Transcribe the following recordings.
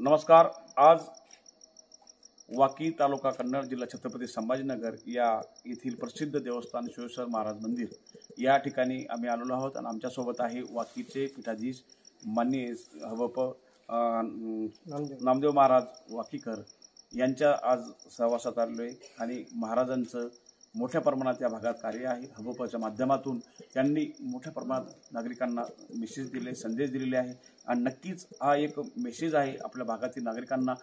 नमस्कार। आज वाकी तालुका कन्नड जिल्हा छत्रपती संभाजीनगर या येथील प्रसिद्ध देवस्थान शिवेश्वर महाराज मंदिर या ठिकाणी आम्ही आलेलो आहोत आणि आमच्यासोबत आहे वाकीचे पीठाधीश माननीय हवप नामदेव महाराज वाकीकर यांच्या आज सहवासात आलेलो आहे आणि महाराजांचं मोठ्या प्रमाणात या भागात कार्य आहे। हबपच्या माध्यमातून त्यांनी मोठ्या प्रमाणात नागरिकांना मेसेज दिले, संदेश दिलेले आहे आणि नक्कीच हा एक मेसेज आहे आपल्या भागातील नागरिकांना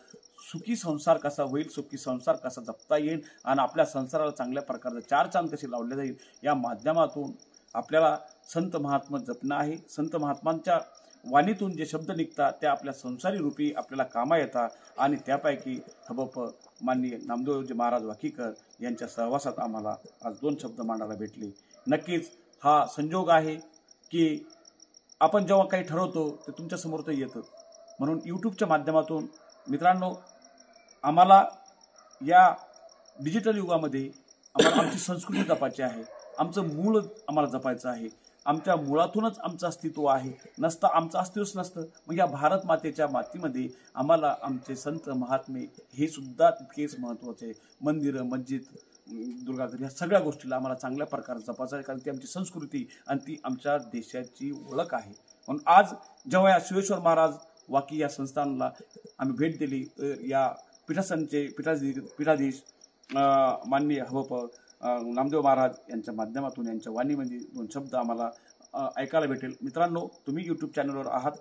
सुखी संसार कसा होईल, सुखी संसार कसा जपता येईल आणि आपल्या संसाराला चांगल्या प्रकारचे चार चांद कसे लावले जाईल या माध्यमातून आपल्याला संत महात्मा जपणं आहे। संत महात्मांच्या वाणीतून जे शब्द निघतात त्या आपल्या संसारी रूपी आपल्याला कामा येतात आणि त्यापैकी हबप माननीय नामदेवजी महाराज वाकीकर यांच्या सहवासात आम्हाला आज दोन शब्द मांडायला भेटले। नक्कीच हा संजोग आहे की आपण जेव्हा काही ठरवतो ते तुमच्या समोर तर येतं। म्हणून यूट्यूबच्या माध्यमातून मित्रांनो आम्हाला या डिजिटल युगामध्ये आम्हाला आमची संस्कृती जपायची आहे, आमचं मूळ आम्हाला जपायचं आहे, आमच्या मुळातूनच आमचं अस्तित्व आहे, नसता आमचं अस्तित्वच नसतं। मग या भारत मातेच्या मातीमध्ये आम्हाला आमचे संत महात्मे हे सुद्धा तितकेच महत्त्वाचे। मंदिरं, मस्जिद, दुर्गाघर या सगळ्या गोष्टीला आम्हाला चांगल्या प्रकारे जपायचं आहे, कारण ती आमची संस्कृती आणि ती आमच्या देशाची ओळख आहे। म्हणून आज जेव्हा या शिवेश्वर महाराज वाकी या संस्थानाला आम्ही भेट दिली तर या पीठासनचे पीठाधीश माननीय हबप नामदेव महाराज यांच्या माध्यमातून यांच्या वाणीमध्ये दोन शब्द आम्हाला ऐकायला भेटेल। मित्रांनो तुम्ही यूट्यूब चॅनलवर आहात,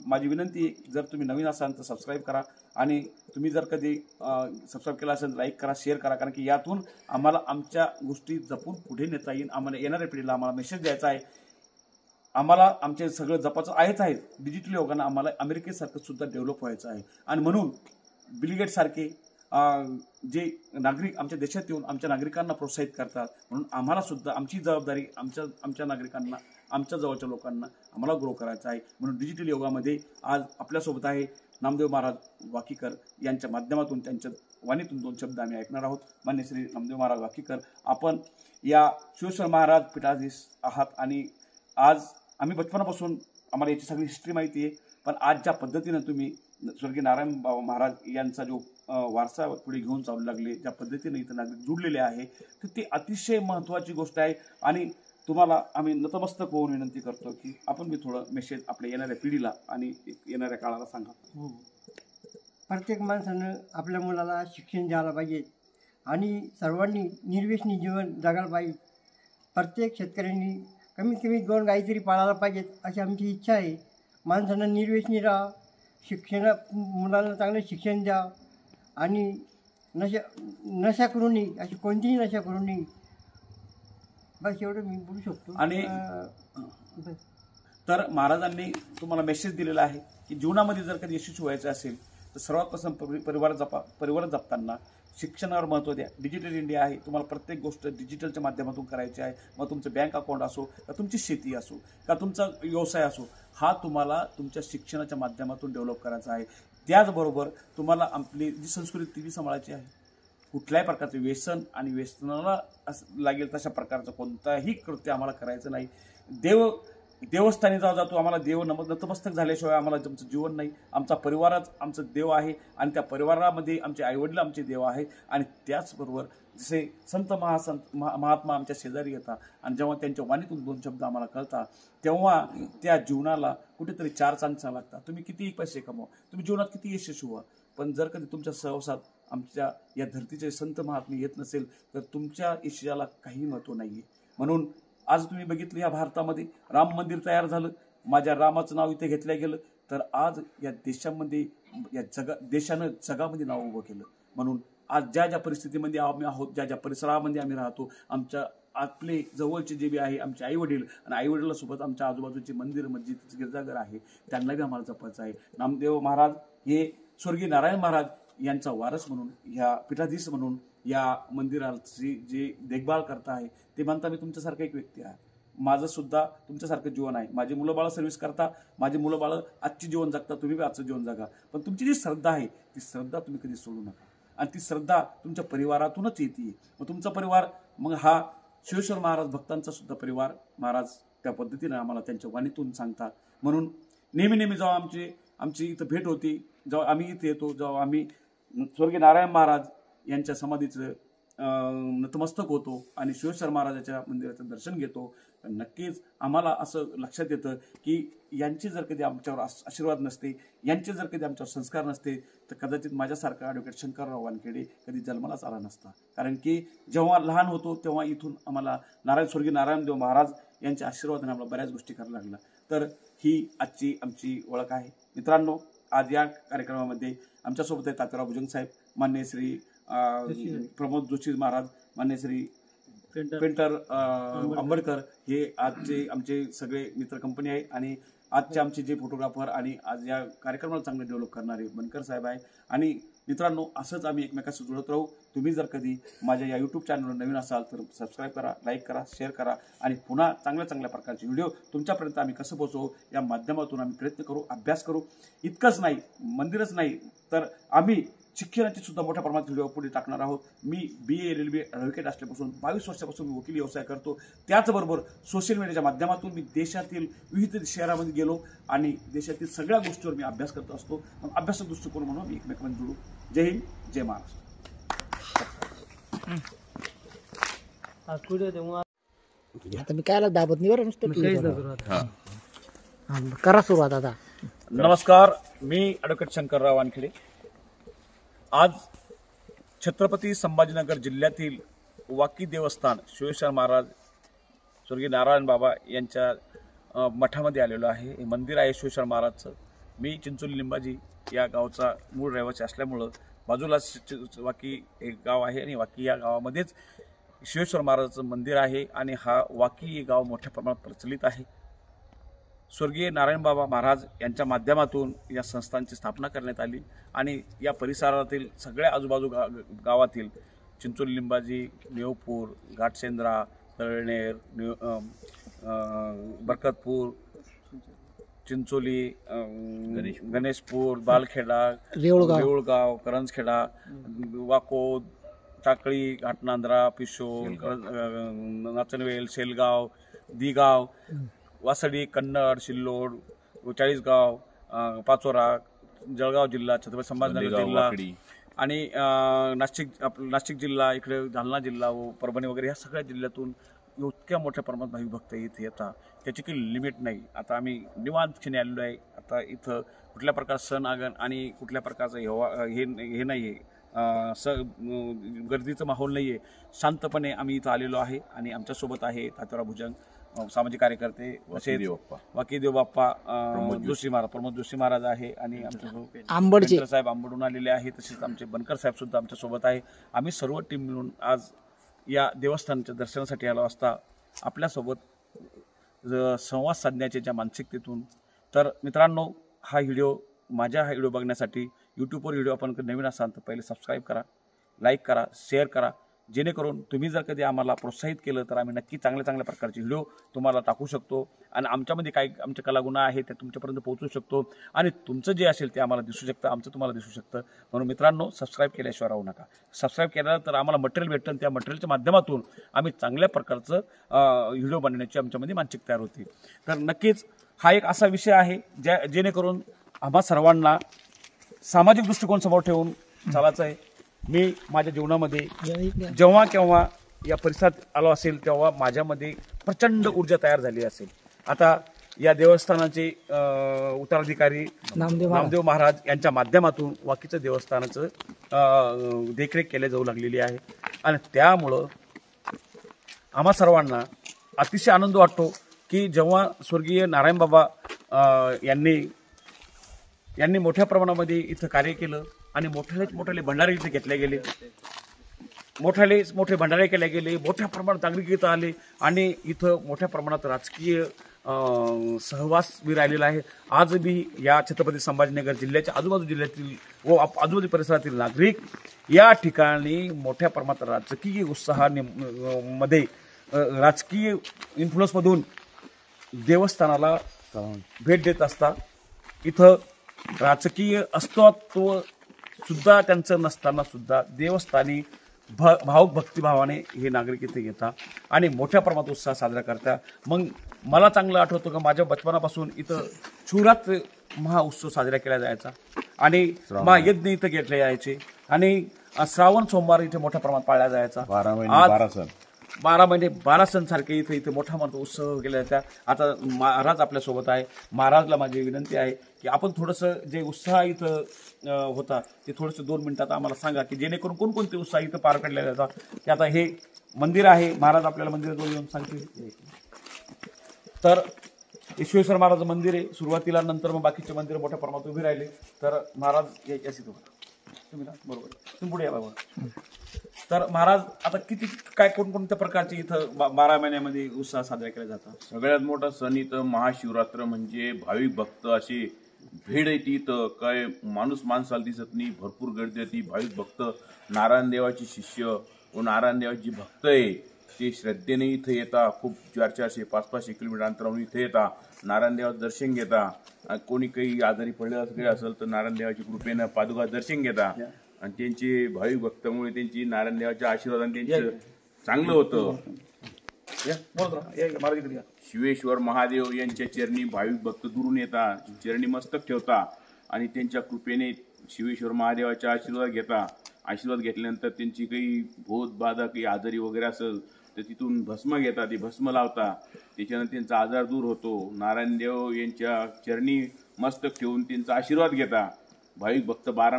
माझी विनंती आहे जर तुम्ही नवीन असाल तर सबस्क्राईब करा आणि तुम्ही जर कधी सबस्क्राईब केला असेल लाईक करा, शेअर करा, कारण की यातून आम्हाला आमच्या गोष्टी जपून पुढे नेता येईल। आम्हाला येणाऱ्या पिढीला आम्हाला मेसेज द्यायचा आहे, आम्हाला आमचे सगळं जपाचं आहेच आहे। डिजिटल योगानं आम्हाला अमेरिकेसारखं सुद्धा डेव्हलप व्हायचं आहे आणि म्हणून बिल गेट्स सारखे जे नागरिक आमच्या देशात येऊन आमच्या नागरिकांना प्रोत्साहित करतात, म्हणून आम्हाला सुद्धा आमची जबाबदारी आमच्या नागरिकांना, आमच्या जवळच्या लोकांना आम्हाला ग्रो करायचं आहे। म्हणून डिजिटल योगामध्ये आज आपल्यासोबत आहे नामदेव महाराज वाकीकर यांच्या माध्यमातून त्यांच्या वाणीतून दोन शब्द आम्ही ऐकणार आहोत। मान्य श्री नामदेव महाराज वाकीकर, आपण या शिवेश्वर महाराज पीठाधीश आहात आणि आज आम्ही बचपनापासून आम्हाला याची सगळी हिस्ट्री माहिती आहे, पण आज ज्या पद्धतीनं तुम्ही स्वर्गीय नारायण बाबा महाराज यांचा जो वारसा पुढे घेऊन चालू लागले, ज्या पद्धतीने इथं नागरिक जुडलेले आहे तर ती अतिशय महत्त्वाची गोष्ट आहे आणि तुम्हाला आम्ही नतमस्तक होऊन विनंती करतो की आपण मी थोडं मेसेज आपल्या येणाऱ्या पिढीला आणि येणाऱ्या काळाला सांगा। प्रत्येक माणसानं आपल्या मुलाला शिक्षण द्यायला पाहिजे आणि सर्वांनी निर्व्यसनी जीवन जगायला पाहिजे। प्रत्येक शेतकऱ्यांनी कमीत कमी 2 गाई तरी पाळायला पाहिजेत अशी आमची इच्छा आहे। माणसांना निर्व्यसनी राहा, मुलांना चांगलं शिक्षण द्या आणि नशा करू नये, अशी कोणतीही नशा करू नये। बस एवढं मी बोलू शकतो। आणि तर महाराजांनी तुम्हाला मेसेज दिलेला आहे की जीवनामध्ये जर कधी यशस्वी व्हायचं असेल तर सर्वात प्रथम परिवार जपताना शिक्षणावर महत्त्व द्या। डिजिटल इंडिया आहे, तुम्हाला प्रत्येक गोष्ट डिजिटलच्या माध्यमातून करायची आहे। मग तुमचं बँक अकाउंट असो का तुमची शेती असो का तुमचा व्यवसाय असो, हा तुम्हाला तुमच्या शिक्षणाच्या माध्यमातून डेव्हलप करायचा आहे। त्याचबरोबर तुम्हाला आपली जी संस्कृती ती सांभाळायची आहे। कुठल्याही प्रकारचे व्यसन आणि व्यसनाला लागेल तशा प्रकारचं कोणताही कृत्य आम्हाला करायचं नाही। देवस्थानी जातो, आम्हाला देव नतमस्तक झाल्याशिवाय आम्हाला आमचं जीवन नाही। आमचा परिवारच आमचं देव आहे आणि त्या परिवारामध्ये आमचे आईवडील आमचे देव आहे आणि त्याचबरोबर जसे संत महात्मा आमच्या शेजारी येतात आणि जेव्हा त्यांच्या वाणीतून दोन शब्द आम्हाला कळतात तेव्हा त्या जीवनाला कुठेतरी चार चांद लागतात। तुम्ही कितीही पैसे कमवा, तुम्ही जीवनात किती यशस्वी व्हा, पण जर कधी तुमच्या सहवासात आमच्या या धरतीचे संत महात्मे येत नसेल तर तुमच्या यशाला काही महत्त्व नाही आहे। म्हणून आज तुम्ही बघितलं या भारतामध्ये राम मंदिर तयार झालं, माझ्या रामाचं नाव इथे घेतलं गेलं, तर आज या देशामध्ये या देशानं जगामध्ये नाव उभं केलं। म्हणून आज ज्या ज्या परिस्थितीमध्ये आम्ही आहोत, ज्या ज्या परिसरामध्ये आम्ही राहतो, आपले जवळचे जे बी आहे आमचे आईवडील आणि आईवडिलांसोबत आमच्या आजूबाजूचे मंदिर, मस्जिद, गिरजाघर आहे त्यांना बी आम्हाला जपायचं आहे। नामदेव महाराज हे स्वर्गीय नारायण महाराज यांचा वारस म्हणून, ह्या पीठाधीश म्हणून या मंदिराची जे देखभाल करता आहे ते म्हणता मी तुमच्यासारखं एक व्यक्ती आहे। माझं सुद्धा तुमच्यासारखं जीवन आहे। माझी मुलं बाळं सर्व्हिस करता, माझी मुलं बाळं आजची जीवन जगता, तुम्ही बी आजचं जीवन जगा, पण तुमची जी श्रद्धा आहे ती श्रद्धा तुम्ही कधी सोडू नका आणि ती श्रद्धा तुमच्या परिवारातूनच येते। मग तुमचा परिवार, मग हा शिवेश्वर महाराज भक्तांचा सुद्धा परिवार महाराज त्या पद्धतीने आम्हाला त्यांच्या वाणीतून सांगतात। म्हणून नेहमी जेव्हा आमची इथं भेट होती जेव्हा आम्ही इथे येतो, जेव्हा आम्ही स्वर्गीय नारायण महाराज यांच्या समाधीचं नतमस्तक होतो आणि शिवेश्वर महाराजाच्या मंदिराचं दर्शन घेतो, तर नक्कीच आम्हाला असं लक्षात येतं की यांची जर कधी आमच्यावर आशीर्वाद नसते, यांचे जर कधी आमच्यावर संस्कार नसते, तर कदाचित माझ्यासारखा ॲडव्होकेट शंकरराव वानखेडे कधी जन्मालाच आला नसता. कारण की जेव्हा लहान होतो तेव्हा इथून आम्हाला स्वर्गीय नारायणदेव महाराज यांच्या आशीर्वादाने आम्हाला बऱ्याच गोष्टी करायला लागल्या. तर ही आजची आमची ओळख आहे. मित्रांनो, आज या कार्यक्रमामध्ये आमच्यासोबत आहे तात्याराव भुजंग साहेब, मान्य श्री प्रमोद जोशी महाराज, मान्य श्री पेंटर आंबेडकर, हे आजचे आमचे सगळे मित्र कंपनी आहे. आणि आजचे आमचे जे फोटोग्राफर आणि आज या कार्यक्रमाला चांगले डेव्हलप करणारे बनकर साहेब आहे. आणि मित्रांनो, असंच आम्ही एकमेकांशी जुळत राहू. तुम्ही जर कधी माझ्या या यूट्यूब चॅनलवर नवीन असाल तर सबस्क्राईब करा, लाईक करा, शेअर करा आणि पुन्हा चांगल्या चांगल्या प्रकारचे व्हिडिओ तुमच्यापर्यंत आम्ही कसं पोहोचवू या माध्यमातून आम्ही प्रयत्न करू, अभ्यास करू. इतकंच नाही, मंदिरच नाही तर आम्ही शिक्षणाची सुद्धा मोठ्या प्रमाणात व्हिडिओ पुढे टाकणार आहोत. मी BA LLB ॲडव्होकेट असल्यापासून 22 वर्षापासून वकील व्यवसाय करतो. त्याचबरोबर सोशल मीडियाच्या माध्यमातून मी देशातील विविध शहरामध्ये गेलो आणि देशातील सगळ्या गोष्टीवर मी अभ्यास करत असतो. मग अभ्यासाचा दृष्टिकोन म्हणून मी एकमेकांमध्ये जुळू. जय हिंद, जय महाराष्ट्र. आता मी कायला दाबत नाही बरं, नुसतं करा सुरुवात आता. नमस्कार, मी ॲडव्होकेट शंकरराव वानखेडे. आज छत्रपती संभाजीनगर जिल्ह्यातील वाकी देवस्थान शिवेश्वर महाराज स्वर्गीय नारायण बाबा यांच्या मठामध्ये आलेलो आहे. हे मंदिर आहे शिवेश्वर महाराजचं. मी चिंचोली लिंबाजी या गावचा मूळ रहिवासी असल्यामुळं बाजूला वाकी एक गाव आहे आणि वाकी या गावामध्येच शिवेश्वर महाराजाचं मंदिर आहे. आणि हा वाकी हे गाव मोठ्या प्रमाणात प्रचलित आहे. स्वर्गीय नारायणबाबा महाराज यांच्या माध्यमातून या संस्थांची स्थापना करण्यात आली आणि या परिसरातील सगळ्या आजूबाजू गावातील चिंचोली लिंबाजी, नेवपूर, घाटसेंद्रा, तळनेर, बरकतपूर, चिंचोली, गणेशपूर, बालखेडा, देऊळगाव, करंजखेडा, वाकोद, टाकळी, घाटनांद्रा, पिशोर, नाचनवेल, शेलगाव, दिगाव, वासडी, कन्नड, सिल्लोड, चाळीसगाव, पाचोरा, जळगाव जिल्हा, छत्रपती संभाजीनगर जिल्हा आणि नाशिक जिल्हा, इकडे जालना जिल्हा व परभणी वगैरे ह्या सगळ्या जिल्ह्यातून इतक्या मोठ्या प्रमाणात भाविक भक्त इथे येतात, त्याची काही लिमिट नाही. आता आम्ही निवांतपणे आलेलो आहे. आता इथं कुठल्या प्रकारचं सण आगन आणि कुठल्या प्रकारचं हे नाही आहे, गर्दीचं माहोल नाही आहे. शांतपणे आम्ही इथं आलेलो आहे. आणि आमच्यासोबत आहे तात्याराव भुजंग, सामाजिक कार्यकर्ते, वाकीदेव बाप्पा जोशी महाराज, प्रमोद जोशी महाराज आहे आणि आमच्यासोबत आंबेडकर साहेब आंबडून आलेले आहे. तसेच आमचे बनकर साहेब सुद्धा आमच्यासोबत आहे. आम्ही सर्व टीम मिळून आज या देवस्थानाच्या दर्शनासाठी आलो असता आपल्यासोबत संवाद साधण्याच्या ज्या मानसिकतेतून. तर मित्रांनो, हा व्हिडिओ बघण्यासाठी यूट्यूबवर व्हिडिओ आपण नवीन असाल तर पहिले सबस्क्राईब करा, लाईक करा, शेअर करा, जेणेकरून तुम्ही जर कधी आम्हाला प्रोत्साहित केलं तर आम्ही नक्की चांगल्या चांगल्या प्रकारचे व्हिडिओ तुम्हाला टाकू शकतो आणि आमच्यामध्ये काही आमचे कलागुण आहे ते तुमच्यापर्यंत पोहोचू शकतो आणि तुमचं जे असेल ते आम्हाला दिसू शकतं, आमचं तुम्हाला दिसू शकतं. म्हणून मित्रांनो, सबस्क्राईब केल्याशिवाय राहू नका. सबस्क्राईब केल्यानंतर तर आम्हाला मटेरियल भेटतं, त्या मटेरियलच्या माध्यमातून आम्ही चांगल्या प्रकारचं व्हिडिओ बनवण्याची आमच्यामध्ये मानसिक तयार होती. तर नक्कीच हा एक असा विषय आहे जेणेकरून आम्हा सर्वांना सामाजिक दृष्टिकोन समोर ठेवून चालायचं आहे. मी माझ्या जीवनामध्ये जेव्हा केव्हा या परिसरात आलो असेल तेव्हा माझ्यामध्ये प्रचंड ऊर्जा तयार झाली असेल. आता या देवस्थानाचे उत्तराधिकारी नामदेव महाराज यांच्या माध्यमातून वाकीचं देवस्थानाचं देखरेख केली जाऊ लागलेली आहे आणि त्यामुळं आम्हा सर्वांना अतिशय आनंद वाटतो की जेव्हा स्वर्गीय नारायणबाबा यांनी मोठ्या प्रमाणामध्ये इथं कार्य केलं आणि मोठे भंडारे इथे घेतले गेले, मोठे भंडारे केले गेले, मोठ्या प्रमाणात नागरिक इथं आले आणि इथं मोठ्या प्रमाणात राजकीय सहवास बी राहिलेला आहे. आज बी या छत्रपती संभाजीनगर जिल्ह्याच्या आजूबाजू जिल्ह्यातील व आजूबाजू परिसरातील नागरिक या ठिकाणी मोठ्या प्रमाणात राजकीय उत्साहामध्ये राजकीय इन्फ्लुअन्समधून देवस्थानाला भेट देत असतात. इथं राजकीय अस्तित्व सुद्धा त्यांचं नसताना सुद्धा देवस्थानी भावुक भक्तिभावाने हे नागरिक इथे येतात आणि मोठ्या प्रमाणात उत्साह साजरा करतात. मग मला चांगलं आठवतं का माझ्या बचपनापासून इथं शिवरात्र महाउत्सव साजरा केला जायचा आणि महायज्ञ इथं घेतले जायचे आणि श्रावण सोमवार इथे मोठ्या प्रमाणात पाळला जायचा. 12 महिने 12 सण. 12 महिने 12 सण सारखे इथे मोठा मोठा उत्सव केला जायचा. आता महाराज आपल्यासोबत आहे. महाराजला माझी विनंती आहे की आपण थोडंसं जे उत्साह इथं होता ते थोडंसं 2 मिनिटात आम्हाला सांगा की जेणेकरून कोणकोणते उत्साह इथं पार पडले जातात. की आता हे मंदिर आहे, महाराज आपल्याला मंदिराजवळ येऊन सांगतील. तर विश्वेश्वर महाराज मंदिर आहे सुरुवातीला, नंतर मग बाकीचे मंदिर मोठ्या प्रमाणात उभी राहिले. तर महाराज यायचे तुम्ही ना बरोबर तुम्ही पुढे या बाबा. तर महाराज आता किती काय कोणकोणत्या प्रकारचे इथं 12 महिन्यामध्ये उत्साह साजरा केला जातात? सगळ्यात मोठा सण इथं महाशिवरात्र म्हणजे भाविक भक्त असे भेड येते इथं. काय माणूस माणसाला दिसत नाही, भरपूर गर्दी होती. भाविक भक्त नारायण देवाचे शिष्य व नारायण देवाची भक्त आहे ते श्रद्धेने इथं येता. खूप 400-400 500-500 किलोमीटर अंतरावरून इथे येता, नारायण देवाचं दर्शन घेता. कोणी काही आजारी पडले असेल तर नारायण देवाच्या कृपेनं पादुका दर्शन घेता आणि त्यांचे भाविक भक्तामुळे त्यांची नारायण देवाच्या आशीर्वादाने त्यांचं चांगलं होतं. शिवेश्वर महादेव यांच्या चरणी भाविक भक्त दुरून येतात, चरणी मस्तक ठेवता आणि त्यांच्या कृपेने शिवेश्वर महादेवाचा आशीर्वाद घेता. आशीर्वाद घेतल्यानंतर त्यांची काही भूत बाधा काही आजारी वगैरे असेल तर तिथून भस्म घेता, ती भस्म लावता, त्याच्यानं त्यांचा आजार दूर होतो. नारायण देव यांच्या चरणी मस्तक ठेवून त्यांचा आशीर्वाद घेता. भाविक भक्त 12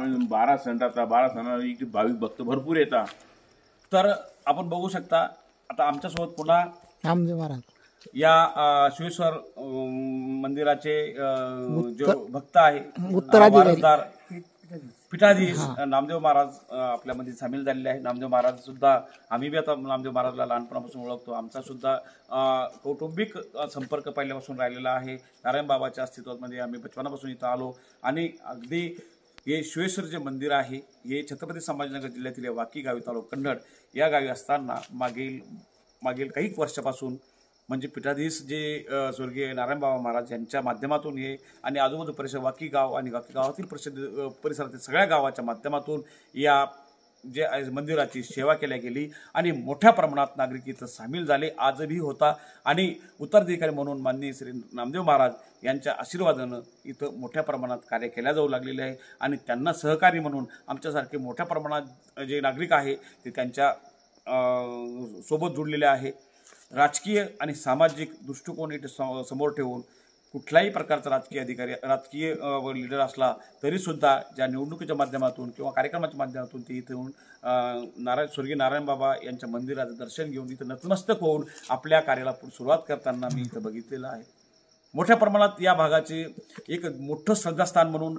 सण राहता. 12 सणाला भाविक भक्त भरपूर येतात. तर आपण बघू शकता आता आमच्यासोबत पुन्हा नामदेव महाराज या शिवेश्वर मंदिराचे जो भक्त आहे उत्तराधिकारी पीठाधीश नामदेव महाराज आपल्यामध्ये सामील झालेले आहे. नामदेव महाराज सुद्धा आम्ही बी आता नामदेव महाराजला लहानपणापासून ओळखतो. आमचा सुद्धा कौटुंबिक संपर्क पहिल्यापासून राहिलेला आहे. नारायण बाबाच्या अस्तित्वामध्ये आम्ही बचपनापासून इथं आलो आणि अगदी हे शिवेश्वर जे मंदिर आहे हे छत्रपती संभाजीनगर जिल्ह्यातील वाकी गावी तालुका कन्नड या गावी असताना मागील काही वर्षापासून म्हणजे पीठाधीश जे स्वर्गीय नारायण बाबा महाराज यांच्या माध्यमातून हे आणि आजूबाजू परिसर वाकी गाव आणि वाकी गावातील परिसरातील सगळ्या गावाच्या माध्यमातून या जे मंदिराची सेवा केल्या गेली आणि मोठ्या प्रमाणात नागरिक इथं सामील झाले. आजही होता आणि उत्तराधिकारी म्हणून माननीय श्री नामदेव महाराज यांच्या आशीर्वादानं इथं मोठ्या प्रमाणात कार्य केल्या जाऊ लागलेले आहे आणि त्यांना सहकारी म्हणून आमच्यासारखे मोठ्या प्रमाणात जे नागरिक आहे ते त्यांच्या सोबत जुडलेले आहे. राजकीय आणि सामाजिक दृष्टिकोन इथे समोर ठेवून कुठल्याही प्रकारचा राजकीय लीडर असला तरीसुद्धा ज्या निवडणुकीच्या माध्यमातून किंवा कार्यक्रमाच्या माध्यमातून ते इथे येऊन स्वर्गीय नारायण बाबा यांच्या मंदिराचं दर्शन घेऊन इथं नतमस्तक होऊन आपल्या कार्याला सुरुवात करताना मी इथं बघितलेलं आहे. मोठ्या प्रमाणात या भागाचे एक मोठं श्रद्धास्थान म्हणून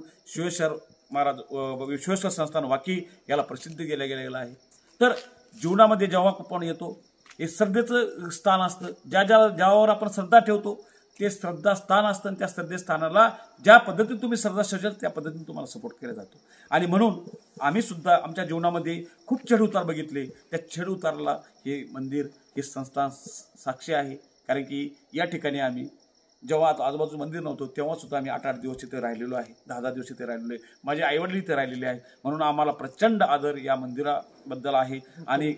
विश्वेश्वर संस्थान वाकी याला प्रसिद्ध केलं गेलेलं आहे. तर जीवनामध्ये जेव्हा आपण येतो हे श्रद्धेचं स्थान असतं. ज्यावर आपण श्रद्धा ठेवतो ते श्रद्धास्थान असतं आणि त्या श्रद्धेस्थानाला ज्या पद्धतीने तुम्ही श्रद्धा ठेवशाल त्या पद्धतीने तुम्हाला सपोर्ट केला जातो. आणि म्हणून आम्ही सुद्धा आमच्या जीवनामध्ये खूप चढउतार बघितले. त्या चढउताराला हे मंदिर हे संस्थान साक्षी आहे. कारण की या ठिकाणी आम्ही जेव्हा आजूबाजू मंदिर नव्हतं तेव्हा सुद्धा आम्ही 8-8 दिवस इथे राहिलेलो आहे, 10-10 दिवस इथे राहिलेलो आहे. माझे आईवडील इथे राहिलेले आहे. म्हणून आम्हाला प्रचंड आदर या मंदिराबद्दल आहे आणि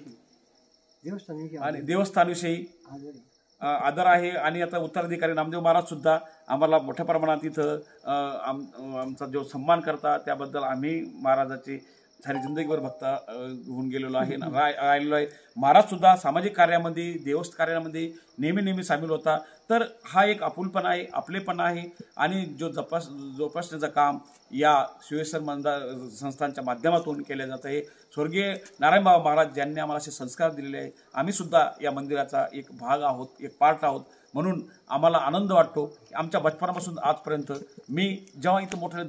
देवस्थानविषयी आदर आहे. आणि आता उत्तराधिकारी नामदेव महाराज सुद्धा आम्हाला मोठ्या प्रमाणात इथं आमचा जो सन्मान करता त्याबद्दल आम्ही महाराजाची सारी जिंदगीभर भक्त होऊन गेलेलो आहे राहिलेलो आहे. महाराज सुद्धा सामाजिक कार्यामध्ये देवस्थ कार्यामध्ये नेहमी सामील होता. तर हा एक आपुलपणा आहे, आपलेपणा आहे आणि जो जोपासण्याचं काम या शिवेश्वर संस्थांच्या माध्यमातून केलं जातं आहे. स्वर्गीय नारायण बाबा महाराज ज्यांनी आम्हाला असे संस्कार दिलेले आहे. आम्ही सुद्धा या मंदिराचा एक भाग आहोत, एक पार्ट आहोत. म्हणून आम्हाला आनंद वाटतो की आमच्या बचपनापासून आजपर्यंत मी जेव्हा इथं मोठे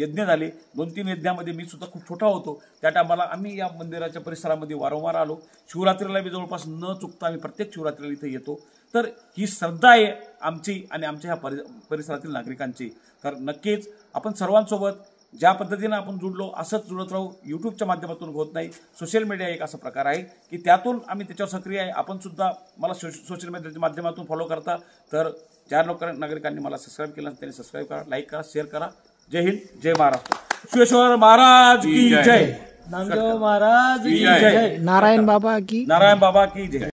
यज्ञ झाले 2-3 यज्ञामध्ये मी सुद्धा खूप छोटा होतो. त्या टायमाला आम्ही या मंदिराच्या परिसरामध्ये वारंवार आलो. शिवरात्रीला बी जवळपास न चुकता आम्ही प्रत्येक शिवरात्रीला इथे येतो. तर ही श्रद्धा आहे आमची आणि आमच्या ह्या परिसरातील नागरिकांची. तर नक्कीच आपण सर्वांसोबत ज्या पद्धतीनं आपण जुडलो असंच जुळत राहू. यूट्यूबच्या माध्यमातून होत नाही. सोशल मीडिया एक असा प्रकार आहे की त्यातून आम्ही त्याच्यावर सक्रिय आहे. आपण सुद्धा मला सोशल मीडियाच्या माध्यमातून फॉलो करता. तर ज्या नागरिकांनी मला सबस्क्राईब केलं त्यांनी सबस्क्राईब करा, लाईक करा, शेअर करा. जय हिंद, जय महाराष्ट्र. शिवेश्वर महाराज की जय. नामदेव महाराज की जय. नारायण बाबा की नारायण बाबा की जय.